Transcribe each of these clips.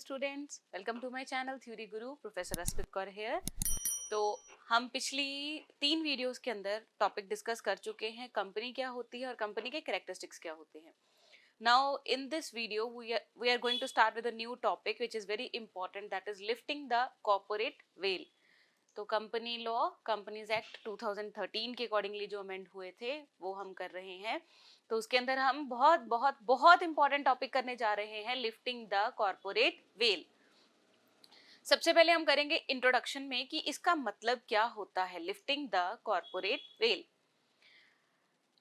students, welcome to my channel Theory Guru. Professor Asmit Kaur here. तो हम पिछली 3 वीडियोस के अंदर टॉपिक डिस्कस कर चुके हैं कंपनी क्या होती है और कंपनी के कैरेक्टरिस्टिक्स क्या होते हैं. Now in this video we are going to start with a new topic which is very important, that is lifting the corporate veil. तो कंपनी लॉ, कंपनीज एक्ट 2013 के अकॉर्डिंगली जो अमेंड हुए थे वो हम कर रहे हैं. तो उसके अंदर हम बहुत बहुत बहुत इंपॉर्टेंट टॉपिक करने जा रहे हैं, लिफ्टिंग द कॉर्पोरेट वेल. सबसे पहले हम करेंगे इंट्रोडक्शन में कि इसका मतलब क्या होता है लिफ्टिंग द कॉर्पोरेट वेल.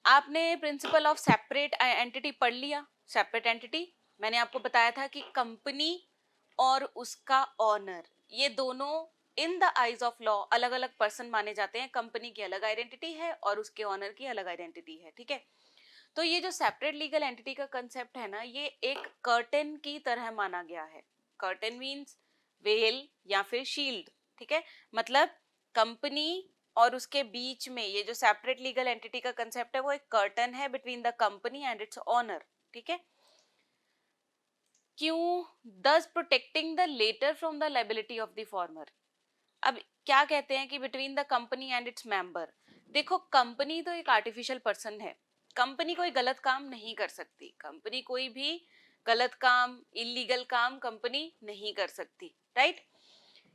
आपने प्रिंसिपल ऑफ सेपरेट एंटिटी पढ़ लिया. सेपरेट एंटिटी मैंने आपको बताया था कि कंपनी और उसका ऑनर ये दोनों in the eyes of law अलग अलग पर्सन माने जाते हैं. कंपनी की अलग आइडेंटिटी है और उसके ऑनर की अलग आइडेंटिटी है. ठीक है. तो ये जो सेपरेट लीगल एंटिटी का कंसेप्ट है ना, ये एक कर्टन की तरह माना गया है. कर्टन मीन्स वेल या फिर शील्ड. ठीक है. मतलब कंपनी और उसके बीच में ये जो सेपरेट लीगल एंटिटी का कंसेप्ट है वो एक कर्टन है between the company and its owner. ठीक है. क्यों? Thus protecting the latter from the liability of the former. अब क्या कहते हैं कि between the company and its member. देखो, कंपनी तो एक आर्टिफिशियल पर्सन है. कंपनी कोई गलत काम नहीं कर सकती. कंपनी कोई भी गलत काम, इलीगल काम कंपनी नहीं कर सकती. राइट.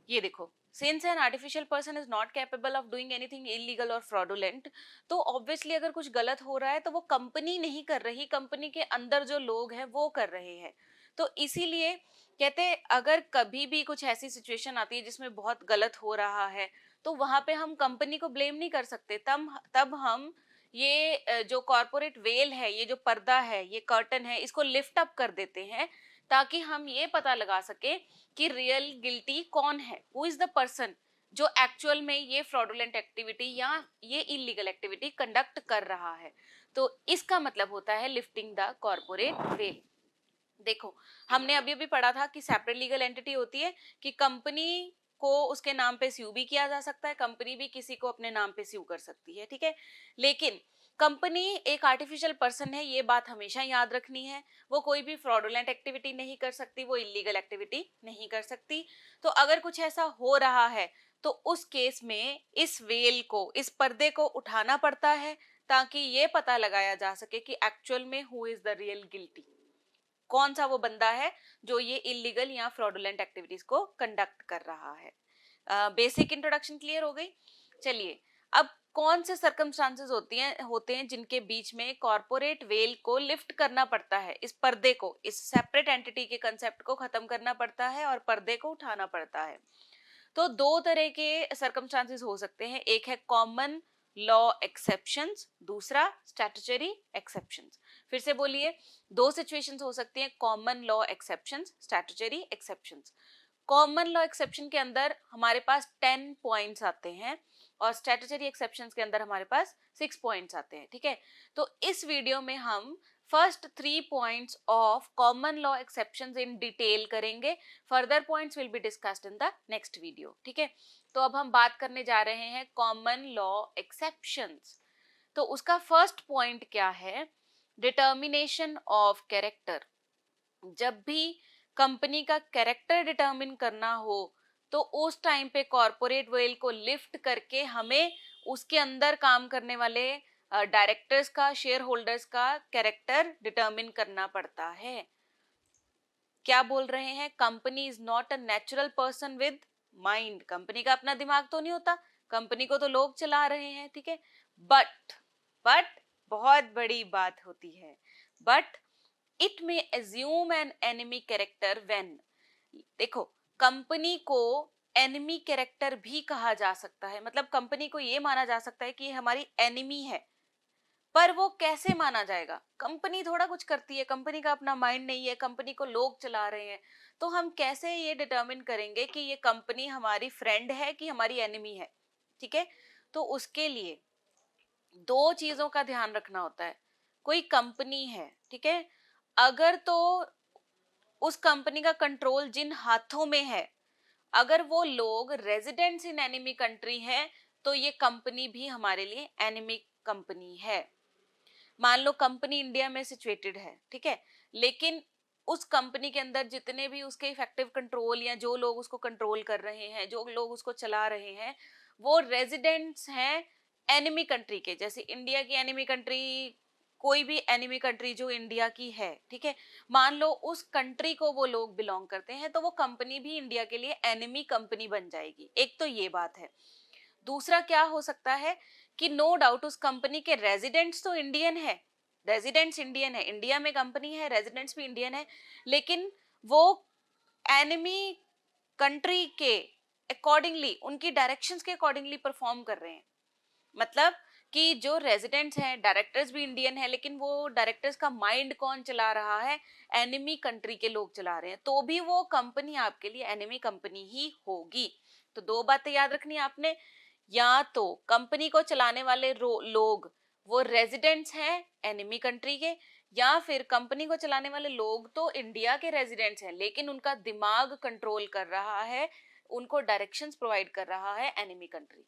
ये देखो, since an artificial person is not capable of doing anything illegal और फ्रॉडुलेंट, तो ऑब्वियसली अगर कुछ गलत हो रहा है तो वो कंपनी नहीं कर रही, कंपनी के अंदर जो लोग हैं वो कर रहे हैं. तो इसीलिए कहते हैं अगर कभी भी कुछ ऐसी सिचुएशन आती है जिसमें बहुत गलत हो रहा है तो वहां पे हम कंपनी को ब्लेम नहीं कर सकते. तब हम ये जो कॉर्पोरेट वेल है, ये जो पर्दा है, ये कर्टन है, इसको लिफ्ट अप कर देते हैं ताकि हम ये पता लगा सके कि रियल गिल्टी कौन है, हु इज द पर्सन जो एक्चुअल में ये फ्रॉडुलेंट एक्टिविटी या ये इलीगल एक्टिविटी कंडक्ट कर रहा है. तो इसका मतलब होता है लिफ्टिंग द कॉर्पोरेट वेल. देखो, हमने अभी अभी पढ़ा था कि सेपरेट लीगल एंटिटी होती है कि कंपनी को उसके नाम पे स्यू भी किया जा सकता है, कंपनी भी किसी को अपने नाम पे स्यू कर सकती है. ठीक है. लेकिन कंपनी एक आर्टिफिशियल पर्सन है, ये बात हमेशा याद रखनी है. वो कोई भी फ्रॉडुलेंट एक्टिविटी नहीं कर सकती, वो इलीगल एक्टिविटी नहीं कर सकती. तो अगर कुछ ऐसा हो रहा है तो उस केस में इस वेल को, इस पर्दे को उठाना पड़ता है ताकि ये पता लगाया जा सके कि एक्चुअल में who is the real guilty, कौन सा वो बंदा है जो ये इलीगल या फ्रॉडुलेंट एक्टिविटीज को कंडक्ट कर रहा है. बेसिक इंट्रोडक्शन क्लियर हो गई. चलिए, अब कौन से सर्कमस्टांसेस होते हैं जिनके बीच में कॉर्पोरेट वेल को लिफ्ट करना पड़ता है, इस पर्दे को, इस सेपरेट एंटिटी के कंसेप्ट को खत्म करना पड़ता है और पर्दे को उठाना पड़ता है. तो दो तरह के सर्कमस्टांसेस हो सकते हैं. एक है कॉमन लॉ एक्सेप्शंस, दूसरा स्टैट्यूटरी एक्सेप्शंस. फिर से बोलिए, दो सिचुएशंस हो सकती हैं, common law exceptions, statutory exceptions. Common law exception के अंदर हमारे पास 10 पॉइंट्स आते हैं और स्टैट्यूटरी एक्सेप्शंस के अंदर हमारे पास 6 पॉइंट्स आते हैं. ठीक है. तो इस वीडियो में हम first 3 points of common law exceptions in detail करेंगे. Further points will be discussed in the next video. ठीक है. तो अब हम बात करने जा रहे हैं कॉमन लॉ एक्सेप्शंस. तो उसका फर्स्ट पॉइंट क्या है? Determination of character. जब भी कंपनी का कैरेक्टर डिटर्मिन करना हो तो उस टाइम पे कॉर्पोरेट वेल को लिफ्ट करके हमें उसके अंदर काम करने वाले डायरेक्टर्स का, शेयर होल्डर्स का कैरेक्टर डिटर्मिन करना पड़ता है. क्या बोल रहे हैं? Company is not a natural person with mind. Company का अपना दिमाग तो नहीं होता, कंपनी को तो लोग चला रहे हैं. ठीक है. बट बहुत बड़ी बात होती है, but it may assume an enemy character when. देखो, कंपनी को एनिमी कैरेक्टर भी कहा जा सकता है. मतलब कंपनी को ये माना जा सकता है कि ये हमारी एनिमी है. पर वो कैसे माना जाएगा? कंपनी थोड़ा कुछ करती है, कंपनी का अपना माइंड नहीं है, कंपनी को लोग चला रहे हैं. तो हम कैसे ये डिटरमिन करेंगे कि ये कंपनी हमारी फ्रेंड है कि हमारी एनिमी है? ठीक है. तो उसके लिए दो चीजों का ध्यान रखना होता है. कोई कंपनी है, ठीक है, अगर तो उस कंपनी का कंट्रोल जिन हाथों में है, अगर वो लोग रेजिडेंट्स इन एनिमी कंट्री है तो ये कंपनी भी हमारे लिए एनिमी कंपनी है. मान लो कंपनी इंडिया में सिचुएटेड है, ठीक है, लेकिन उस कंपनी के अंदर जितने भी उसके इफेक्टिव कंट्रोल या जो लोग उसको कंट्रोल कर रहे हैं, जो लोग उसको चला रहे हैं, वो रेजिडेंट्स हैं एनिमी कंट्री के। जैसे इंडिया की एनिमी कंट्री, कोई भी एनिमी कंट्री जो इंडिया की है, ठीक है, मान लो उस कंट्री को वो लोग बिलोंग करते हैं, तो वो कंपनी भी इंडिया के लिए एनिमी कंपनी बन जाएगी। एक तो ये बात है। दूसरा क्या हो सकता है कि नो डाउट उस कंपनी के रेजिडेंट्स तो इंडियन है, रेजिडेंट्स इंडियन है, इंडिया में कंपनी है, रेजिडेंट्स भी इंडियन है, लेकिन वो एनिमी कंट्री के अकॉर्डिंगली, उनकी डायरेक्शंस के अकॉर्डिंगली परफॉर्म कर रहे हैं। मतलब कि जो रेजिडेंट्स हैं, डायरेक्टर्स भी इंडियन है, लेकिन वो डायरेक्टर्स का माइंड कौन चला रहा है, एनिमी कंट्री के लोग चला रहे हैं, तो भी वो कंपनी आपके लिए एनिमी कंपनी ही होगी। तो दो बातें याद रखनी है आपने, या तो कंपनी को चलाने वाले लोग वो रेजिडेंट्स हैं एनिमी कंट्री के, या फिर कंपनी को चलाने वाले लोग तो इंडिया के रेजिडेंट्स हैं, लेकिन उनका दिमाग कंट्रोल कर रहा है, उनको डायरेक्शंस प्रोवाइड कर रहा है एनिमी कंट्री।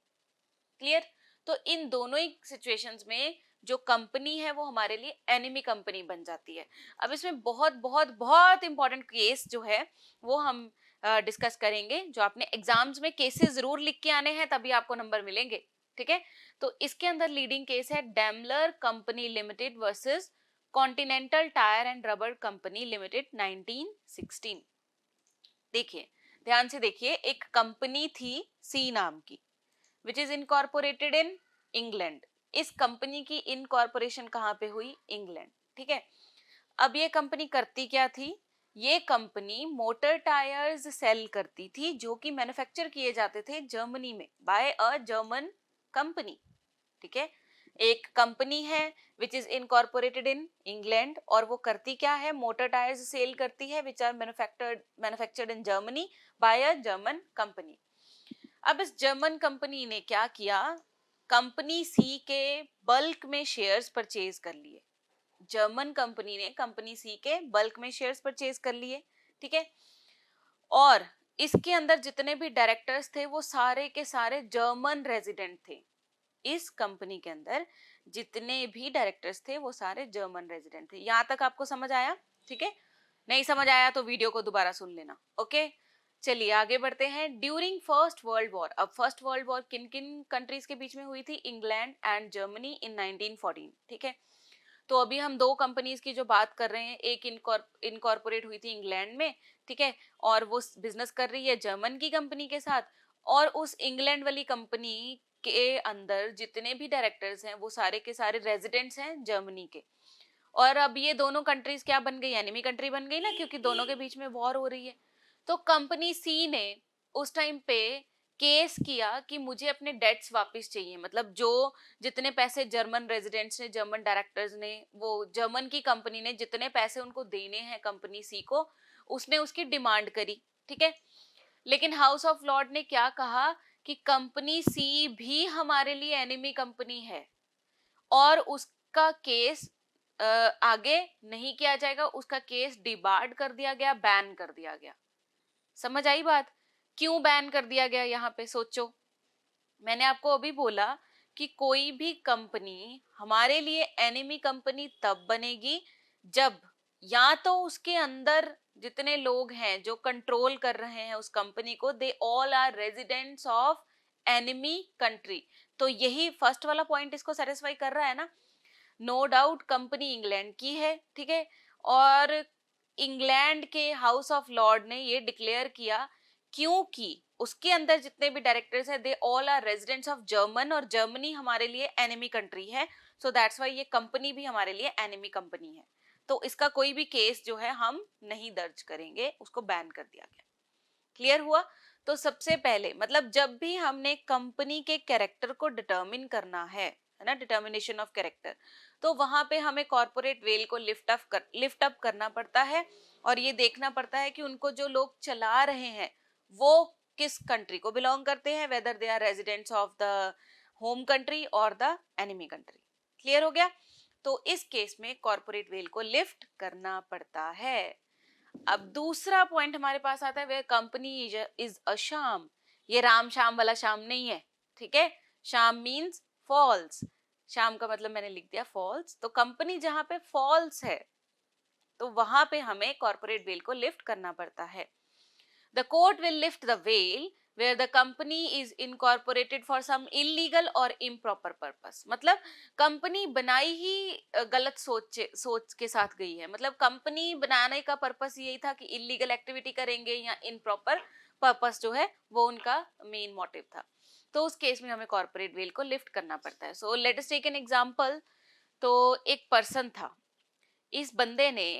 क्लियर? तो इन दोनों ही सिचुएशंस में जो कंपनी है वो हमारे लिए एनिमी कंपनी बन जाती है। अब इसमें बहुत बहुत बहुत इंपॉर्टेंट केस जो है वो हम डिस्कस करेंगे, जो आपने एग्जाम्स में केसेस जरूर लिख के आने हैं, तभी आपको नंबर मिलेंगे। ठीक है, तो इसके अंदर लीडिंग केस है Daimler company Limited versus continental tyre and rubber company limited 1916। देखिए, ध्यान से देखिए, एक कंपनी थी सी नाम की, which is incorporated in England. इस कंपनी की इनकॉर्पोरेशन कहाँ पे हुई? इंग्लैंड। ठीक है, अब ये कंपनी करती क्या थी? ये कंपनी मोटर टायर्स सेल करती थी जो कि मैन्युफैक्चर किए जाते थे जर्मनी में बाय अ जर्मन कंपनी। ठीक है, एक कंपनी है which is incorporated in England, और वो करती क्या है? मोटर टायर्स सेल करती है which are manufactured in Germany by a German company. अब इस जर्मन कंपनी ने क्या किया? कंपनी सी के बल्क में शेयर्स परचेज कर लिए। जर्मन कंपनी ने कंपनी सी के बल्क में शेयर्स परचेज कर लिए। ठीक है, और इसके अंदर जितने भी डायरेक्टर्स थे वो सारे के सारे जर्मन रेजिडेंट थे। इस कंपनी के अंदर जितने भी डायरेक्टर्स थे वो सारे जर्मन रेजिडेंट थे। यहां तक आपको समझ आया? ठीक है, नहीं समझ आया तो वीडियो को दोबारा सुन लेना। ओके, चलिए आगे बढ़ते हैं। ड्यूरिंग फर्स्ट वर्ल्ड वॉर, अब फर्स्ट वर्ल्ड वॉर किन किन कंट्रीज के बीच में हुई थी? England and Germany in 1914। ठीक है, तो अभी हम दो कंपनीज की जो बात कर रहे हैं, एक इनकॉर्पोरेट हुई थी इंग्लैंड में, ठीक है, और वो बिजनेस कर रही है जर्मन की कंपनी के साथ, और उस इंग्लैंड वाली कंपनी के अंदर जितने भी डायरेक्टर्स हैं वो सारे के सारे रेजिडेंट्स हैं जर्मनी के। और अब ये दोनों कंट्रीज क्या बन गई? एनिमी कंट्री बन गई ना, क्योंकि दोनों के बीच में वॉर हो रही है। तो कंपनी सी ने उस टाइम पे केस किया कि मुझे अपने डेट्स वापस चाहिए, मतलब जो जितने पैसे जर्मन रेजिडेंट्स ने, जर्मन डायरेक्टर्स ने, वो जर्मन की कंपनी ने जितने पैसे उनको देने हैं कंपनी सी को, उसने उसकी डिमांड करी। ठीक है, लेकिन हाउस ऑफ लॉर्ड ने क्या कहा कि कंपनी सी भी हमारे लिए एनिमी कंपनी है और उसका केस आगे नहीं किया जाएगा, उसका केस डिबार्ड कर दिया गया, बैन कर दिया गया। समझ आई बात? क्यों बैन कर दिया गया यहाँ पे? सोचो, मैंने आपको अभी बोला कि कोई भी कंपनी हमारे लिए एनिमी कंपनी तब बनेगी जब या तो उसके अंदर जितने लोग हैं जो कंट्रोल कर रहे हैं उस कंपनी को, they all are residents of enemy country. तो यही फर्स्ट वाला पॉइंट इसको सेटिस्फाई कर रहा है ना। नो डाउट कंपनी इंग्लैंड की है, ठीक है, और इंग्लैंड के हाउस ऑफ लॉर्ड ने ये डिक्लेयर किया क्योंकि उसके अंदर जितने भी डायरेक्टर्स हैं they all are residents of German, और जर्मनी हमारे लिए एनिमी कंट्री है, सो दैट्स व्हाई ये कंपनी भी हमारे लिए एनिमी कंपनी है। तो इसका कोई भी केस जो है हम नहीं दर्ज करेंगे, उसको बैन कर दिया गया। क्लियर हुआ? तो सबसे पहले मतलब जब भी हमने कंपनी के कैरेक्टर को डिटर्मिन करना है ना, डिटर्मिनेशन ऑफ कैरेक्टर, तो वहां पे हमें कॉर्पोरेट वेल को लिफ्ट अप करना पड़ता है, और ये देखना पड़ता है कि उनको जो लोग चला रहे हैं वो किस कंट्री को बिलोंग करते हैं, whether they are residents of the home country और द एनिमी कंट्री। क्लियर हो गया? तो इस केस में कॉर्पोरेट वेल को लिफ्ट करना पड़ता है। अब दूसरा पॉइंट हमारे पास आता है, वे कंपनी इज अ शाम। ये राम शाम वाला शाम नहीं है, ठीक है, शाम मीन्स फॉल्स। शाम का मतलब मैंने लिख दिया फॉल्स, तो कंपनी जहां पे फॉल्स है तो वहां पे हमें कॉर्पोरेट वेल को लिफ्ट करना पड़ता है. The court will lift the veil where the company is incorporated for some illegal or improper purpose. मतलब कंपनी बनाई ही गलत सोच के साथ गई है. मतलब कंपनी बनाने का पर्पस यही था कि इलीगल एक्टिविटी करेंगे या इनप्रॉपर पर्पस जो है वो उनका मेन मोटिव था. तो उस केस में हमें कॉर्पोरेट वेल को लिफ्ट करना पड़ता है. So let us take an example. तो एक पर्सन था, इस बंदे ने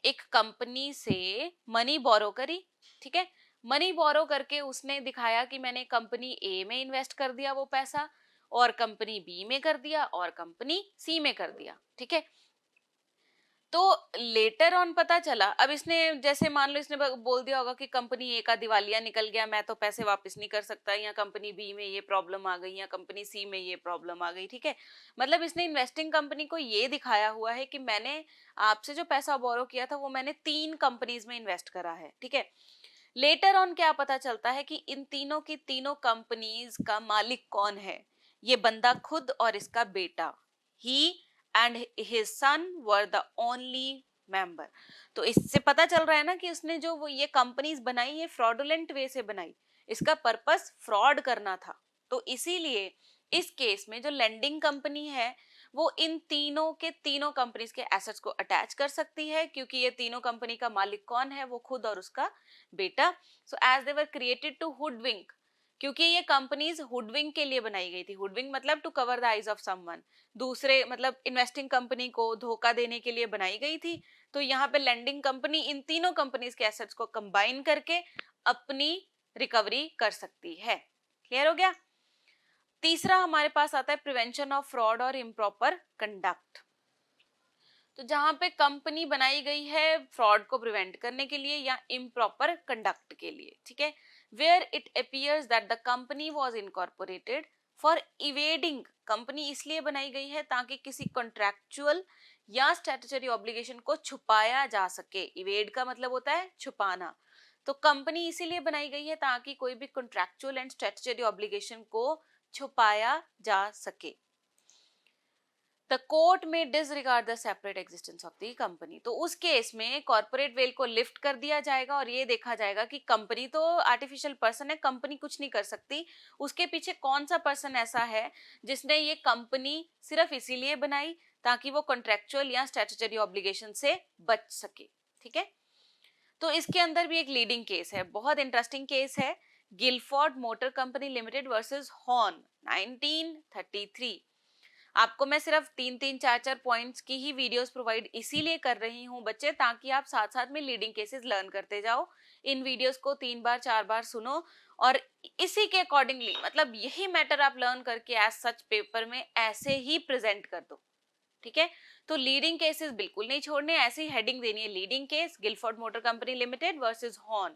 एक कंपनी से मनी बोरो करी. ठीक है, मनी बोरो करके उसने दिखाया कि मैंने कंपनी ए में इन्वेस्ट कर दिया वो पैसा, और कंपनी बी में कर दिया, और कंपनी सी में कर दिया. ठीक है, तो लेटर ऑन पता चला, अब इसने जैसे मान लो इसने बोल दिया होगा कि कंपनी ए का दिवालिया निकल गया, मैं तो पैसे वापस नहीं कर सकता, या कंपनी बी में ये प्रॉब्लम आ गई, या कंपनी सी में ये प्रॉब्लम आ गई. ठीक है, मतलब इसने इन्वेस्टिंग कंपनी को ये दिखाया हुआ है कि मैंने आपसे जो पैसा बोरो किया था वो मैंने 3 कंपनीज में इन्वेस्ट करा है. ठीक है, लेटर ऑन क्या पता चलता है कि इन तीनों की तीनों कंपनीज का मालिक कौन है. ये बंदा खुद और इसका बेटा, he and his son were the only member. तो इससे पता चल रहा है ना कि उसने जो वो ये कंपनीज बनाई ये फ्रॉडुलेंट वे से बनाई, इसका पर्पस फ्रॉड करना था. तो इसीलिए इस केस में जो लेंडिंग कंपनी है वो इन तीनों के तीनों कंपनीज के एसेट्स को अटैच कर सकती है, क्योंकि ये तीनों कंपनी का मालिक कौन है, वो खुद और उसका बेटा. So as they were created to hoodwink, क्योंकि ये कंपनीज हुडविंक के लिए बनाई गई थी. हुडविंक मतलब to cover the eyes of someone, दूसरे मतलब इन्वेस्टिंग कंपनी को धोखा देने के लिए बनाई गई थी. तो यहाँ पे लेंडिंग कंपनी इन तीनों कंपनीज के एसेट्स को कंबाइन करके अपनी रिकवरी कर सकती है. क्लियर हो गया. तीसरा हमारे पास आता है प्रिवेंशन ऑफ फ्रॉड और इम्प्रॉपर कंडक्ट. तो जहां पे कंपनी बनाई गई है फ्रॉड को प्रिवेंट करने के लिए या इम्प्रॉपर कंडक्ट के लिए. ठीक है, where it appears that the company was incorporated for evading. Company इसलिए बनाई गई है ताकि किसी कॉन्ट्रैक्चुअल या स्टैट्यूटरी ऑब्लिगेशन को छुपाया जा सके. इवेड का मतलब होता है छुपाना. तो कंपनी इसीलिए बनाई गई है ताकि कोई भी कॉन्ट्रैक्चुअल एंड स्टैट्यूटरी ऑब्लिगेशन को छुपाया जा सके. The court may disregard the separate existence of the company. तो उस केस में कॉर्पोरेट वेल को लिफ्ट कर दिया जाएगा और ये देखा जाएगा कि कंपनी तो आर्टिफिशियल पर्सन है, कंपनी कुछ नहीं कर सकती. उसके पीछे कौन सा पर्सन ऐसा है जिसने ये कंपनी सिर्फ इसीलिए बनाई ताकि वो कॉन्ट्रेक्चुअल या स्टैट्यूटरी ऑब्लिगेशन से बच सके. ठीक है, तो इसके अंदर भी एक लीडिंग केस है, बहुत इंटरेस्टिंग केस है, Gilford Motor Company Limited versus Horne 1933. आपको मैं सिर्फ 3-4 पॉइंट्स की ही वीडियोस प्रोवाइड इसीलिए कर रही हूँ बच्चे, ताकि आप साथ साथ में लीडिंग केसेस लर्न करते जाओ. इन वीडियोस को 3-4 बार सुनो और इसी के अकॉर्डिंगली मतलब यही मैटर आप लर्न करके एज सच पेपर में ऐसे ही प्रेजेंट कर दो. ठीक है, तो लीडिंग केसेस बिल्कुल नहीं छोड़ने, ऐसी हेडिंग देनी है, leading case Gilford Motor Company Limited versus Horne.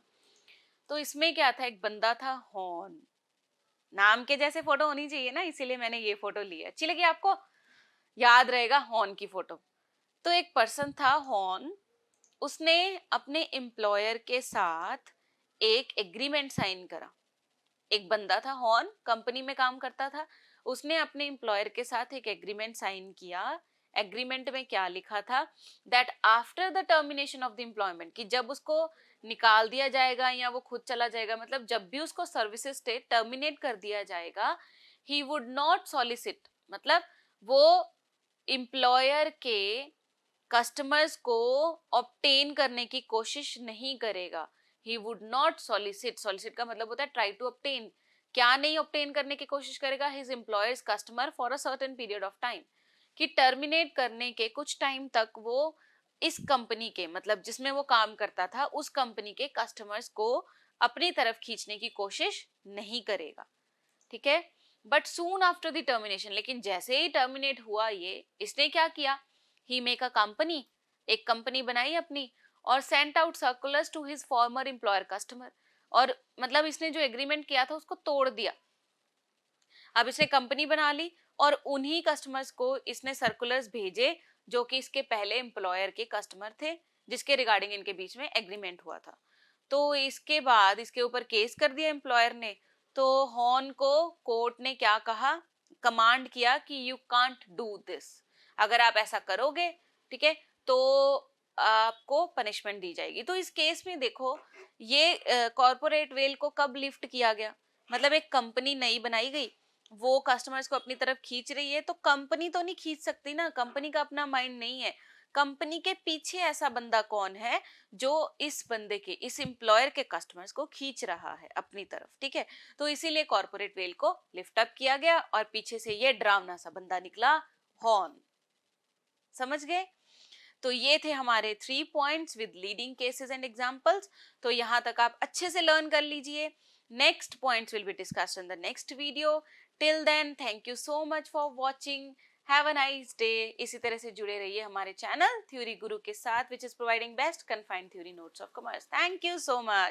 तो इसमें क्या था, एक बंदा था हॉर्न, नाम के जैसे फोटो होनी चाहिए ना, इसीलिए मैंने ये फोटो ली. अच्छी लगी आपको, याद रहेगा हॉर्न की फोटो. तो एक पर्सन था हॉर्न, उसने अपने एम्प्लॉयर के साथ एक एग्रीमेंट साइन करा. एक बंदा था हॉर्न, कंपनी में काम करता था, उसने अपने एम्प्लॉयर के साथ एक एग्रीमेंट साइन किया. एग्रीमेंट में क्या लिखा था, that after the termination of the employment, कि जब उसको निकाल दिया जाएगा या वो खुद चला जाएगा, मतलब जब भी उसको सर्विसेज से टर्मिनेट कर दिया जाएगा, ही वुड नॉट सॉलिसिट, मतलब वो एम्प्लॉयर के कस्टमर्स को ऑब्टेन करने की कोशिश नहीं करेगा. He would not solicit, solicit का मतलब होता है ट्राई टू ऑब्टेन. क्या नहीं ऑब्टेन करने की कोशिश करेगा, his employers customer for a certain period of time, कि टर्मिनेट करने के कुछ टाइम तक वो इस कंपनी के मतलब जिसमें वो काम करता था उस कंपनी के कस्टमर्स को अपनी तरफ खींचने की कोशिश नहीं करेगा. ठीक है, but soon after the termination, लेकिन जैसे ही टर्मिनेट हुआ ये, इसने क्या किया, ही मेक अ कंपनी, एक कंपनी बनाई अपनी, और sent out circulars to his former employer customer, और मतलब इसने जो एग्रीमेंट किया था उसको तोड़ दिया. अब इसने कंपनी बना ली और उन्हीं कस्टमर्स को इसने सर्कुलर्स भेजे जो कि इसके पहले एम्प्लॉयर के कस्टमर थे, जिसके रिगार्डिंग इनके बीच में एग्रीमेंट हुआ था. तो इसके बाद इसके ऊपर केस कर दिया एम्प्लॉयर ने. तो हॉर्न को कोर्ट ने क्या कहा, कमांड किया कि यू कांट डू दिस, अगर आप ऐसा करोगे, ठीक है, तो आपको पनिशमेंट दी जाएगी। तो इस केस में देखो ये कॉर्पोरेट वेल को कब लिफ्ट किया गया, मतलब एक कंपनी नई बनाई गई, वो कस्टमर्स को अपनी तरफ खींच रही है, तो कंपनी तो नहीं खींच सकती ना, कंपनी का अपना माइंड नहीं है। कंपनी के पीछे ऐसा बंदा कौन है जो इस बंदे के, इस एम्प्लॉयर के कस्टमर्स को खींच रहा है अपनी तरफ, ठीक है। तो इसीलिए कॉर्पोरेट वेल को लिफ्ट अप किया गया और पीछे से ये डरावना सा बंदा निकला, हॉर्न। समझ गए? तो ये थे हमारे 3 points with leading cases and examples. तो यहां तक आप अच्छे से लर्न कर लीजिए। Next points will be discussed in the next video. Till then thank you so much for watching, have a nice day. इसी तरह से जुड़े रहिए हमारे चैनल थ्योरी गुरु के साथ, which is providing best confined theory notes of commerce. Thank you so much.